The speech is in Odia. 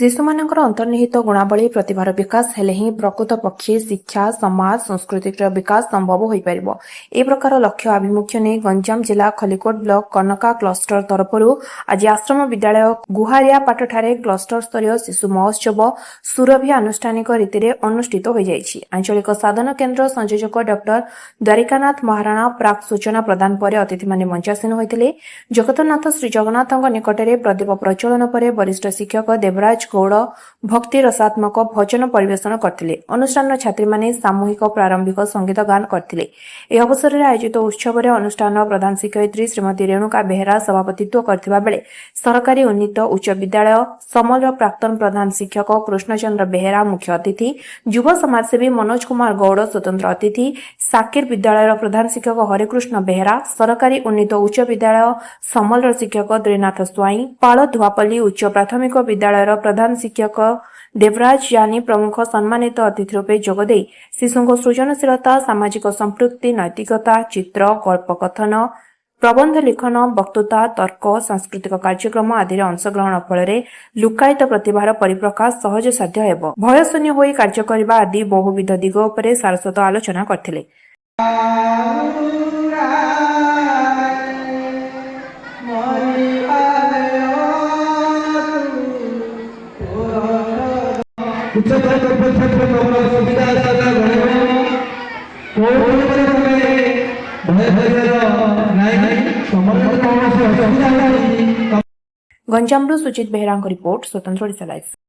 ଶିଶୁମାନଙ୍କର ଅନ୍ତର୍ନିହିତ ଗୁଣାବଳୀ ପ୍ରତିଭାର ବିକାଶ ହେଲେ ହିଁ ପ୍ରକୃତ ପକ୍ଷେ ଶିକ୍ଷା, ସମାଜ, ସଂସ୍କୃତିର ବିକାଶ ସମ୍ଭବ ହୋଇପାରିବ। ଏ ପ୍ରକାର ଲକ୍ଷ୍ୟ ଆଭିମୁଖ୍ୟ ନେଇ ଗଞ୍ଜାମ ଜିଲ୍ଲା ଖଲିକୋଟ ବ୍ଲକ କନକା କ୍ଲଷ୍ଟର ତରଫରୁ ଆଜି ଆଶ୍ରମ ବିଦ୍ୟାଳୟ ଗୁହାରିଆପାଟଠାରେ କ୍ଲଷ୍ଟର ସ୍ତରୀୟ ଶିଶୁ ମହୋତ୍ସବ ସୁରଭି ଆନୁଷ୍ଠାନିକ ରୀତିରେ ଅନୁଷ୍ଠିତ ହୋଇଯାଇଛି। ଆଞ୍ଚଳିକ ସାଧନ କେନ୍ଦ୍ର ସଂଯୋଜକ ଡକ୍ଟର ଦ୍ୱାରିକାନାଥ ମହାରାଣା ପ୍ରାକ୍ ସୂଚନା ପ୍ରଦାନ ପରେ ଅତିଥିମାନେ ମଞ୍ଚାସୀନ ହୋଇଥିଲେ। ଜଗତନାଥ ଶ୍ରୀଜଗନ୍ନାଥଙ୍କ ନିକଟରେ ପ୍ରଦୀପ ପ୍ରଜ୍ୱଳନ ପରେ ବରିଷ୍ଠ ଶିକ୍ଷକ ଦେବରାଜ ଗୌଡ଼ ଭକ୍ତି ରସାତ୍ମକ ଭଜନ ପରିବେଷଣ କରିଥିଲେ। ଅନୁଷ୍ଠାନର ଛାତ୍ରୀମାନେ ସାମୂହିକ ପ୍ରାରମ୍ଭିକ ସଙ୍ଗୀତ ଗାନ କରିଥିଲେ। ଏହି ଅବସରରେ ଆୟୋଜିତ ଉତ୍ସବରେ ଅନୁଷ୍ଠାନର ପ୍ରଧାନ ଶିକ୍ଷୟିତ୍ରୀ ଶ୍ରୀମତୀ ରେଣୁକା ବେହେରା ସଭାପତିତ୍ୱ କରିଥିବା ବେଳେ ସରକାରୀ ଉନ୍ନୀତ ଉଚ୍ଚ ବିଦ୍ୟାଳୟ ସମଲର ପ୍ରାକ୍ତନ ପ୍ରଧାନ ଶିକ୍ଷକ କୃଷ୍ଣଚନ୍ଦ୍ର ବେହେରା ମୁଖ୍ୟ ଅତିଥି, ଯୁବ ସମାଜସେବୀ ମନୋଜ କୁମାର ଗୌଡ଼ ସ୍ୱତନ୍ତ୍ର ଅତିଥି, ସାକିର ବିଦ୍ୟାଳୟର ପ୍ରଧାନ ଶିକ୍ଷକ ହରେକୃଷ୍ଣ ବେହେରା, ସରକାରୀ ଉନ୍ନୀତ ଉଚ୍ଚ ବିଦ୍ୟାଳୟ ସମଲର ଶିକ୍ଷକ ଦ୍ରିନାଥ ସ୍ୱାଇଁ, ପାଳ ଧୁଆପଲ୍ଲୀ ଉଚ୍ଚ ପ୍ରାଥମିକ ବିଦ୍ୟାଳୟର ପ୍ରଧାନ ଶିକ୍ଷକ ଦେବରାଜ ଜାନି ପ୍ରମୁଖ ସମ୍ମାନିତ ଅତିଥି ରୂପେ ଯୋଗଦେଇ ଶିଶୁଙ୍କ ସୃଜନଶୀଳତା, ସାମାଜିକ ସମ୍ପୃକ୍ତି, ନୈତିକତା, ଚିତ୍ର, ଗଳ୍ପକଥନ, ପ୍ରବନ୍ଧ ଲିଖନ, ବକ୍ତୃତା, ତର୍କ, ସାଂସ୍କୃତିକ କାର୍ଯ୍ୟକ୍ରମ ଆଦିରେ ଅଂଶଗ୍ରହଣ ଫଳରେ ଲୁକ୍କାୟିତ ପ୍ରତିଭାର ପରିପ୍ରକାଶ ସହଜସାଧ୍ୟ ହେବ। ଭୟଶୂନ୍ୟ ହୋଇ କାର୍ଯ୍ୟ କରିବା ଆଦି ବହୁବିଧ ଦିଗ ଉପରେ ସାରସ୍ୱତ ଆଲୋଚନା କରିଥିଲେ। ଗଞ୍ଜାମରୁ ସୁଜିତ ବେହେରାଙ୍କ ରିପୋର୍ଟ, ସ୍ୱତନ୍ତ୍ର ଓଡ଼ିଶା ଲାଇଭ୍।